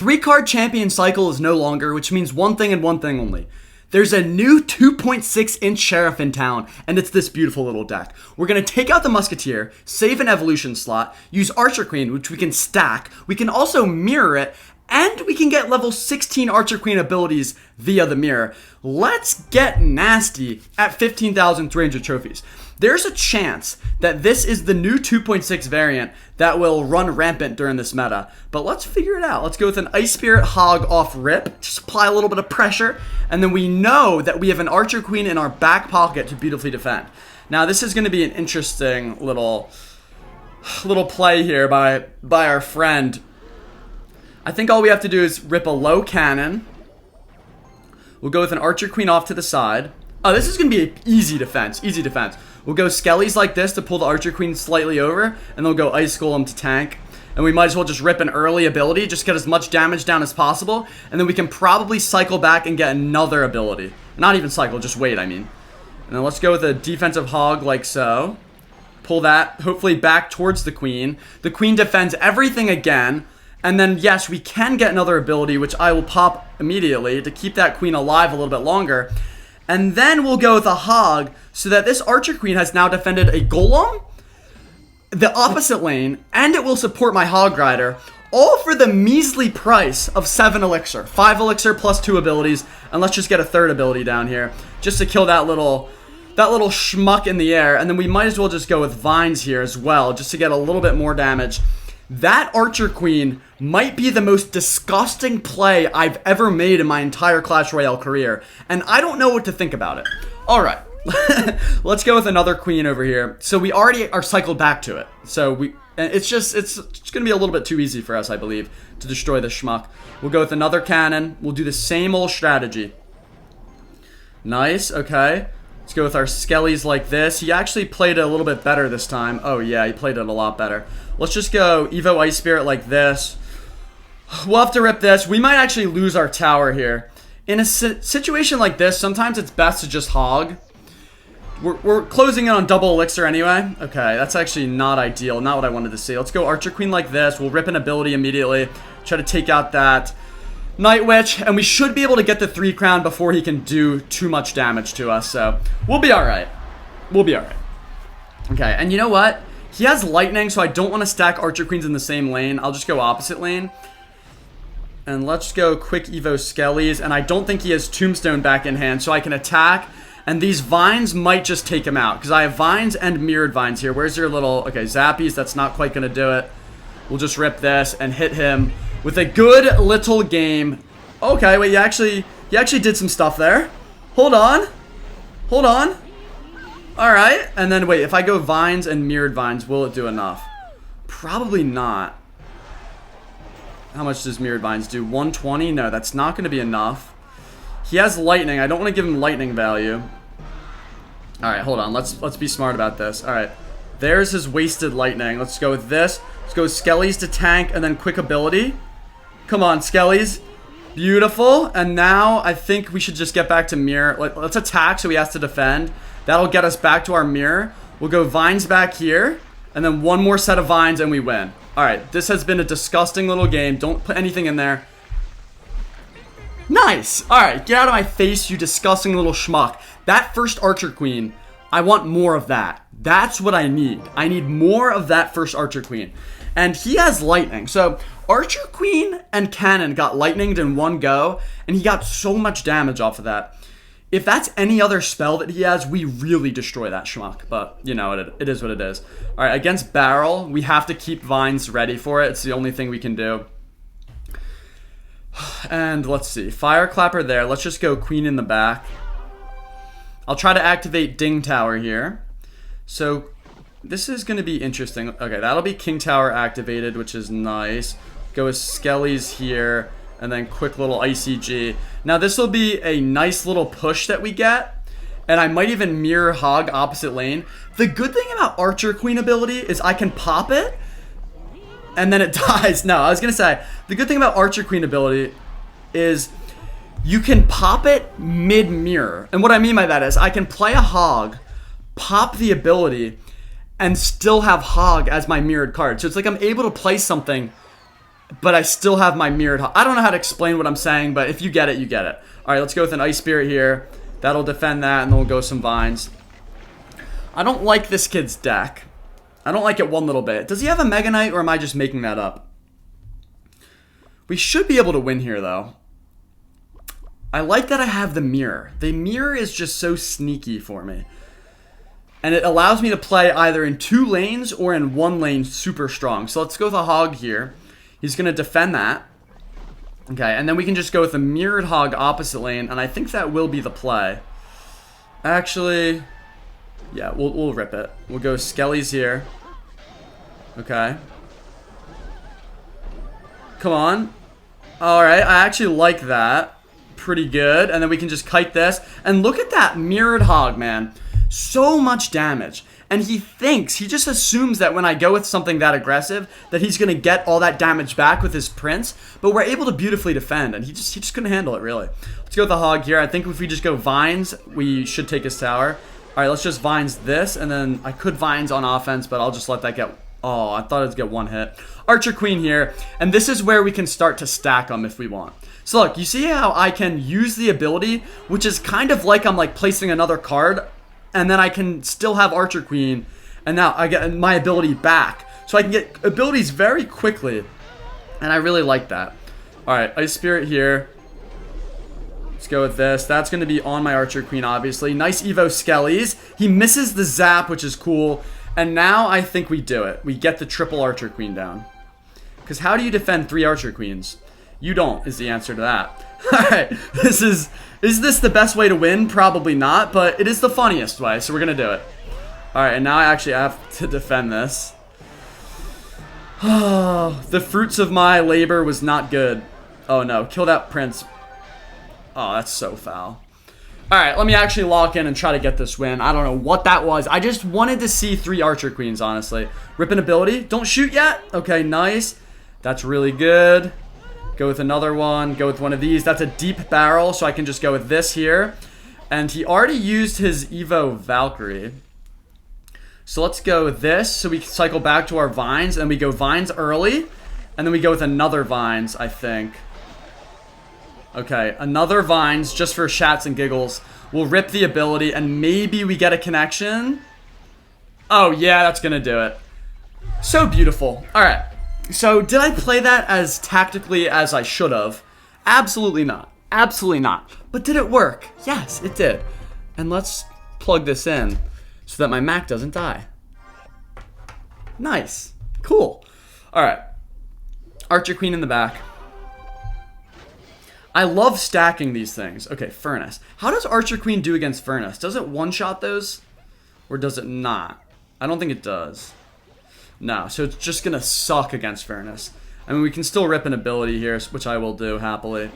3-card champion cycle is no longer, which means one thing and one thing only. There's a new 2.6-inch Sheriff in town, and it's this beautiful little deck. We're going to take out the Musketeer, save an evolution slot, use Archer Queen, which we can stack. We can also mirror it, and we can get level 16 Archer Queen abilities via the mirror. Let's get nasty at 15,300 trophies. There's a chance that this is the new 2.6 variant that will run rampant during this meta. But let's figure it out. Let's go with an Ice Spirit Hog off rip. Just apply a little bit of pressure. And then we know that we have an Archer Queen in our back pocket to beautifully defend. Now this is going to be an interesting little play here by our friend. I think all we have to do is rip a low cannon. We'll go with an Archer Queen off to the side. Oh, this is going to be an easy defense. Easy defense. We'll go Skellies like this to pull the Archer Queen slightly over, and then we'll go Ice Golem to tank. And we might as well just rip an early ability, just get as much damage down as possible, and then we can probably cycle back and get another ability. Not even cycle, just wait, I mean. And then let's go with a defensive hog like so. Pull that, hopefully back towards the Queen. The Queen defends everything again. And then, yes, we can get another ability, which I will pop immediately to keep that Queen alive a little bit longer. And then we'll go with a Hog so that this Archer Queen has now defended a Golem, the opposite lane, and it will support my Hog Rider, all for the measly price of 7 elixir. 5 elixir plus 2 abilities, and let's just get a third ability down here, just to kill that little schmuck in the air. And then we might as well just go with Vines here as well, just to get a little bit more damage. That Archer Queen might be the most disgusting play I've ever made in my entire Clash Royale career, and I don't know what to think about it. Alright, let's go with another Queen over here. So we already are cycled back to it. So it's going to be a little bit too easy for us, I believe, to destroy the schmuck. We'll go with another cannon. We'll do the same old strategy. Nice, okay. Let's go with our Skellies like this. He actually played it a little bit better this time. Oh yeah, he played it a lot better. Let's just go Evo Ice Spirit like this. We'll have to rip this. We might actually lose our tower here. In a situation like this, sometimes it's best to just hog. We're closing in on double elixir anyway. Okay, that's actually not ideal. Not what I wanted to see. Let's go Archer Queen like this. We'll rip an ability immediately. Try to take out that Night Witch. And we should be able to get the 3 crown before he can do too much damage to us. So we'll be alright. We'll be alright. Okay, and you know what? He has lightning, so I don't want to stack Archer Queens in the same lane. I'll just go opposite lane. And let's go quick Evo Skellies. And I don't think he has Tombstone back in hand, so I can attack. And these Vines might just take him out, because I have Vines and Mirrored Vines here. Where's your little... Okay, Zappies, that's not quite going to do it. We'll just rip this and hit him with a good little game. Okay, wait, you actually did some stuff there. Hold on. Hold on. Alright, and then wait, if I go Vines and Mirrored Vines, will it do enough? Probably not. How much does Mirrored Vines do? 120? No, that's not going to be enough. He has lightning. I don't want to give him lightning value. Alright, hold on. Let's be smart about this. Alright, there's his wasted lightning. Let's go with this. Let's go Skellies to tank and then quick ability. Come on, Skellies. Beautiful. And now I think we should just get back to mirror. Let's attack so he has to defend. That'll get us back to our mirror. We'll go Vines back here. And then one more set of Vines and we win. Alright, this has been a disgusting little game. Don't put anything in there. Nice! Alright, get out of my face, you disgusting little schmuck. That first Archer Queen, I want more of that. That's what I need. I need more of that first Archer Queen. And he has lightning. So, Archer Queen and Cannon got lightninged in one go, and he got so much damage off of that. If that's any other spell that he has, we really destroy that schmuck. But, you know, it is what it is. Alright, against Barrel, we have to keep Vines ready for it. It's the only thing we can do. And let's see. Fire Clapper there. Let's just go Queen in the back. I'll try to activate Ding Tower here. So, this is going to be interesting. Okay, that'll be King Tower activated, which is nice. Go with Skellies here. And then quick little ICG. Now this will be a nice little push that we get. And I might even mirror Hog opposite lane. The good thing about Archer Queen ability is I can pop it. And then it dies. No, I was going to say, the good thing about Archer Queen ability is you can pop it mid-mirror. And what I mean by that is I can play a Hog, pop the ability, and still have Hog as my mirrored card. So it's like I'm able to play something but I still have my mirrored hog. I don't know how to explain what I'm saying, but if you get it, you get it. All right, let's go with an Ice Spirit here. That'll defend that, and then we'll go some Vines. I don't like this kid's deck. I don't like it one little bit. Does he have a Mega Knight, or am I just making that up? We should be able to win here, though. I like that I have the mirror. The mirror is just so sneaky for me. And it allows me to play either in 2 lanes or in 1 lane super strong. So let's go with a hog here. He's going to defend that. Okay, and then we can just go with a mirrored hog opposite lane, and I think that will be the play. Actually, yeah, we'll rip it. We'll go Skellies here. Okay. Come on. Alright, I actually like that. Pretty good. And then we can just kite this. And look at that mirrored hog, man. So much damage. And he just assumes that when I go with something that aggressive, that he's going to get all that damage back with his Prince. But we're able to beautifully defend, and he just couldn't handle it, really. Let's go with the hog here. I think if we just go Vines, we should take his tower. All right, let's just Vines this, and then I could Vines on offense, but I'll just let that get... Oh, I thought it would get 1 hit. Archer Queen here, and this is where we can start to stack them if we want. So look, you see how I can use the ability, which is kind of like I'm like placing another card, and then I can still have Archer Queen, and now I get my ability back. So I can get abilities very quickly, and I really like that. Alright, Ice Spirit here. Let's go with this. That's going to be on my Archer Queen, obviously. Nice Evo Skellies. He misses the zap, which is cool. And now I think we do it. We get the triple Archer Queen down. Because how do you defend 3 Archer Queens? You don't, is the answer to that. Alright, is this the best way to win? Probably not, but it is the funniest way, so we're going to do it. Alright, and now I actually have to defend this. Oh, the fruits of my labor was not good. Oh no, kill that Prince. Oh, that's so foul. Alright, let me actually lock in and try to get this win. I don't know what that was. I just wanted to see 3 Archer Queens, honestly. Rip an ability. Don't shoot yet. Okay, nice. That's really good. Go with another one. Go with one of these. That's a deep barrel, so I can just go with this here. And he already used his Evo Valkyrie. So let's go with this. So we cycle back to our Vines, and we go Vines early. And then we go with another Vines, I think. Okay, another Vines just for shats and giggles. We'll rip the ability, and maybe we get a connection. Oh, yeah, that's going to do it. So beautiful. All right. So did I play that as tactically as I should have? Absolutely not. Absolutely not. But did it work? Yes, it did. And let's plug this in so that my Mac doesn't die. Nice. Cool. All right. Archer Queen in the back. I love stacking these things. Okay, Furnace. How does Archer Queen do against Furnace? Does it one-shot those? Or does it not? I don't think it does. No, so it's just going to suck against Furnace. I mean, we can still rip an ability here, which I will do happily.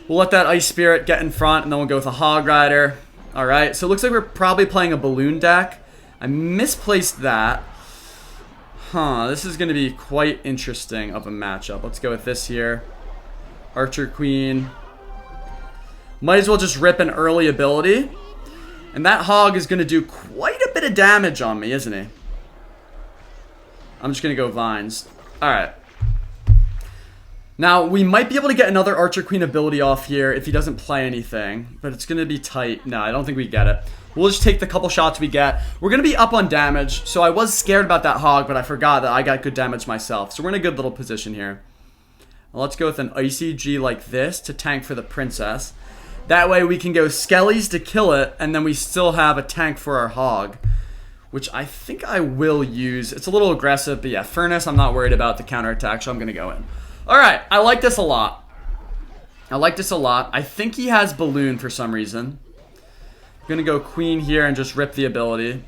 We'll let that Ice Spirit get in front, and then we'll go with a Hog Rider. Alright, so it looks like we're probably playing a Balloon deck. I misplaced that. Huh, this is going to be quite interesting of a matchup. Let's go with this here. Archer Queen. Might as well just rip an early ability. And that Hog is going to do quite a bit of damage on me, isn't he? I'm just going to go Vines. Alright. Now, we might be able to get another Archer Queen ability off here if he doesn't play anything. But it's going to be tight. No, I don't think we get it. We'll just take the couple shots we get. We're going to be up on damage. So I was scared about that Hog, but I forgot that I got good damage myself. So we're in a good little position here. Let's go with an Icy G like this to tank for the Princess. That way we can go Skellies to kill it, and then we still have a tank for our Hog, which I think I will use. It's a little aggressive, but yeah, Furnace I'm not worried about the counterattack, so I'm going to go in. Alright, I like this a lot. I like this a lot. I think he has Balloon for some reason. I'm going to go Queen here and just rip the ability.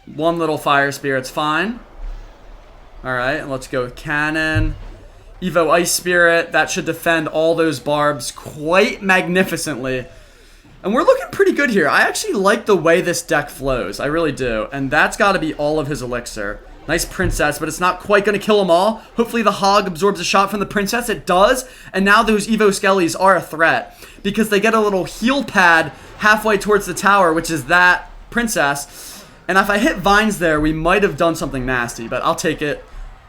One little Fire Spirit's fine. Alright, let's go with Cannon. Evo Ice Spirit. That should defend all those barbs quite magnificently. And we're looking pretty good here. I actually like the way this deck flows. I really do. And that's got to be all of his elixir. Nice Princess, but it's not quite going to kill them all. Hopefully the Hog absorbs a shot from the Princess. It does. And now those Evo Skellies are a threat, because they get a little heal pad halfway towards the tower, which is that Princess. And if I hit Vines there, we might have done something nasty, but I'll take it.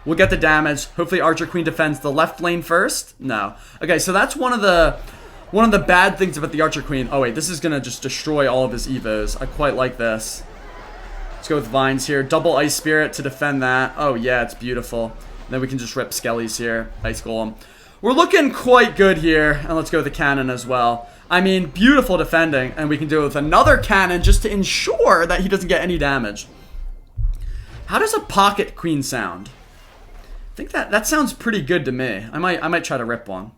We'll get the damage. Hopefully Archer Queen defends the left lane first. No. Okay, so that's one of the bad things about the Archer Queen. Oh wait, this is gonna just destroy all of his Evos. I quite like this. Let's go with Vines here. Double Ice Spirit to defend that. Oh yeah, it's beautiful. And then we can just rip Skellies here. Ice Golem. We're looking quite good here. And let's go with the cannon as well. I mean, beautiful defending. And we can do it with another cannon just to ensure that he doesn't get any damage. How does a Pocket Queen sound? I think that sounds pretty good to me. I might try to rip one.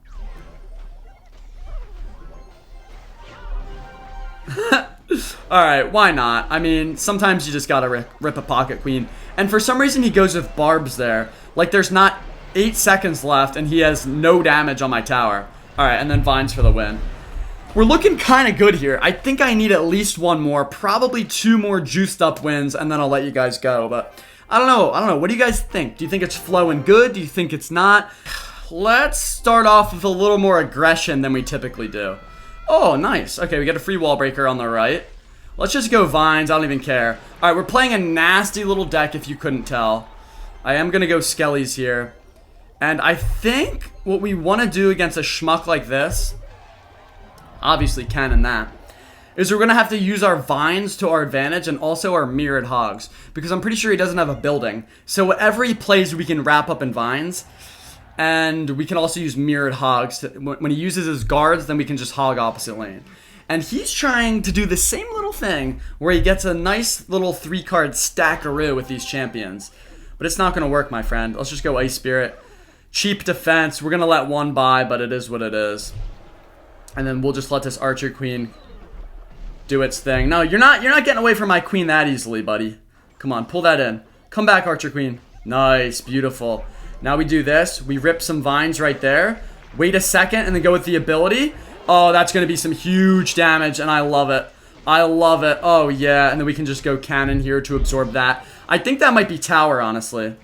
Alright, why not? I mean, sometimes you just gotta rip a Pocket Queen. And for some reason he goes with Barbs there. Like there's not 8 seconds left and he has no damage on my tower. Alright, and then Vines for the win. We're looking kind of good here. I think I need at least one more, probably 2 more juiced up wins, and then I'll let you guys go. But I don't know. What do you guys think? Do you think it's flowing good? Do you think it's not? Let's start off with a little more aggression than we typically do. Oh, nice. Okay, we get a free wall breaker on the right. Let's just go Vines. I don't even care. All right, we're playing a nasty little deck if you couldn't tell. I am going to go Skellies here. And I think what we want to do against a schmuck like this, obviously cannon that, is we're going to have to use our Vines to our advantage and also our Mirrored Hogs. Because I'm pretty sure he doesn't have a building. So whatever he plays, we can wrap up in Vines. And we can also use Mirrored Hogs. When he uses his guards, then we can just hog opposite lane. And he's trying to do the same little thing where he gets a nice little 3-card stackaroo with these champions. But it's not going to work, my friend. Let's just go Ice Spirit. Cheap defense. We're going to let one by, but it is what it is. And then we'll just let this Archer Queen do its thing. No, you're not getting away from my queen that easily, buddy. Come on, pull that in. Come back, Archer Queen. Nice, beautiful. Now we do this. We rip some Vines right there. Wait a second and then go with the ability. Oh, that's going to be some huge damage, and I love it. I love it. Oh, yeah, and then we can just go cannon here to absorb that. I think that might be tower, honestly.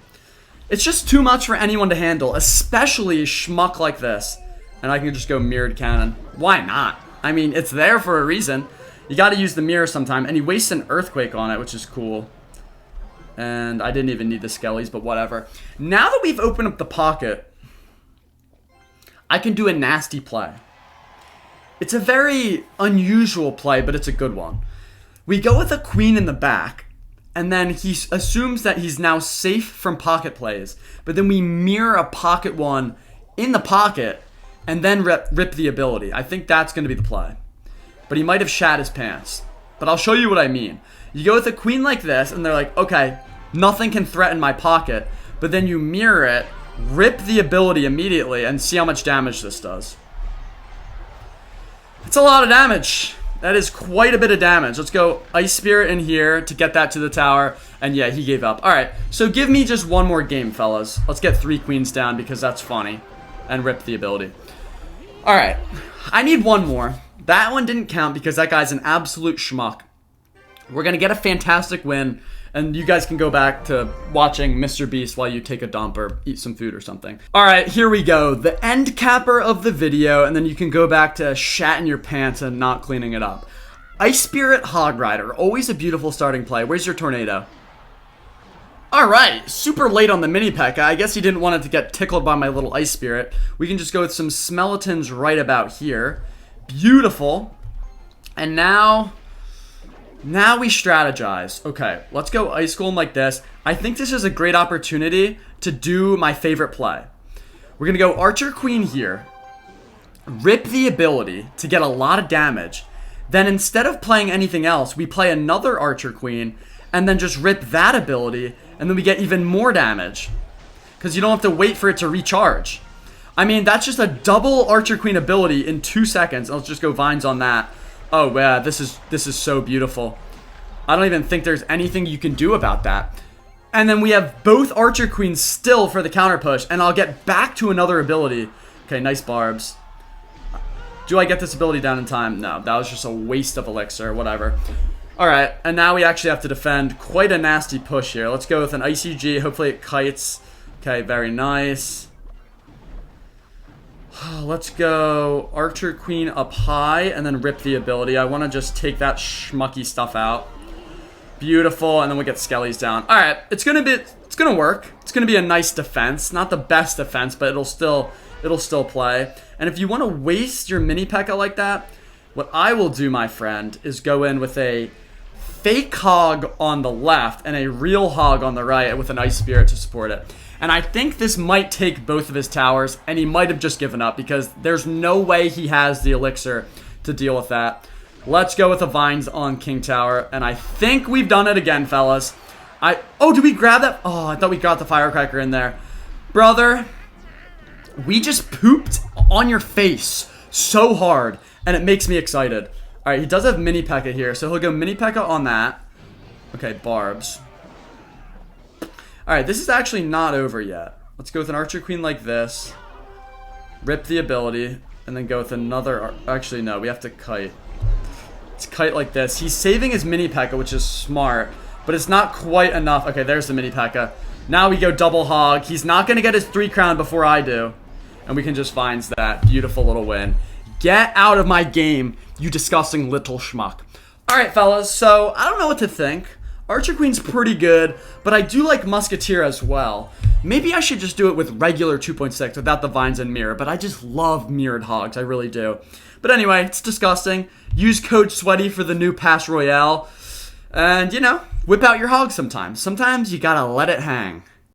It's just too much for anyone to handle, especially a schmuck like this. And I can just go mirrored cannon. Why not? I mean, it's there for a reason. You got to use the mirror sometime, and he wastes an earthquake on it, which is cool. And I didn't even need the Skellies, but whatever. Now that we've opened up the pocket, I can do a nasty play. It's a very unusual play, but it's a good one. We go with a queen in the back, and then he assumes that he's now safe from pocket plays. But then we mirror a pocket one in the pocket, and then rip the ability. I think that's going to be the play. But he might have shat his pants. But I'll show you what I mean. You go with a queen like this, and they're like, okay, nothing can threaten my pocket. But then you mirror it, rip the ability immediately, and see how much damage this does. It's a lot of damage. That is quite a bit of damage. Let's go Ice Spirit in here to get that to the tower. And yeah, he gave up. Alright, so give me just one more game, fellas. Let's get 3 queens down because that's funny. And rip the ability. Alright, I need one more. That one didn't count because that guy's an absolute schmuck. We're going to get a fantastic win. And you guys can go back to watching Mr. Beast while you take a dump or eat some food or something. Alright, here we go. The end capper of the video, and then you can go back to shatting your pants and not cleaning it up. Ice Spirit Hog Rider. Always a beautiful starting play. Where's your tornado? Alright, super late on the mini P.E.K.K.A. I guess he didn't want it to get tickled by my little Ice Spirit. We can just go with some Skeletons right about here. Beautiful. And now we strategize. Okay, let's go Ice Golem like this. I think this is a great opportunity to do my favorite play. We're going to go Archer Queen here. Rip the ability to get a lot of damage. Then instead of playing anything else, we play another Archer Queen. And then just rip that ability. And then we get even more damage. Because you don't have to wait for it to recharge. I mean, that's just a double Archer Queen ability in 2 seconds. Let's just go Vines on that. Oh, yeah, this is so beautiful. I don't even think there's anything you can do about that. And then we have both Archer Queens still for the counter push, and I'll get back to another ability. Okay, nice Barbs. Do I get this ability down in time? No, that was just a waste of elixir, whatever. Alright, and now we actually have to defend. Quite a nasty push here. Let's go with an ICG. Hopefully it kites. Okay, very nice. Let's go Archer Queen up high and then rip the ability. I want to just take that schmucky stuff out. Beautiful, and then we get Skellies down. Alright, it's gonna gonna work. It's gonna be a nice defense. Not the best defense, but it'll still play. And if you want to waste your mini P.E.K.K.A like that, what I will do, my friend, is go in with a fake hog on the left and a real hog on the right with an ice spirit to support it. And I think this might take both of his towers, and he might have just given up because there's no way he has the elixir to deal with that. Let's go with the vines on King Tower, and I think we've done it again, fellas. Oh, did we grab that? Oh, I thought we got the firecracker in there. Brother, we just pooped on your face so hard, and it makes me excited. Alright, he does have mini P.E.K.K.A here, so he'll go mini P.E.K.K.A on that. Okay, barbs. Alright, this is actually not over yet. Let's go with an Archer Queen like this. Rip the ability, and then go with another... Actually, no, we have to kite. Let's kite like this. He's saving his mini P.E.K.K.A, which is smart, but it's not quite enough. Okay, there's the mini P.E.K.K.A. Now we go double hog. He's not going to get his 3 crown before I do. And we can just find that beautiful little win. Get out of my game, you disgusting little schmuck. Alright, fellas, so I don't know what to think. Archer Queen's pretty good, but I do like Musketeer as well. Maybe I should just do it with regular 2.6 without the vines and mirror, but I just love mirrored hogs, I really do. But anyway, it's disgusting. Use code SWEATY for the new Pass Royale. And, you know, whip out your hog sometimes. Sometimes you gotta let it hang.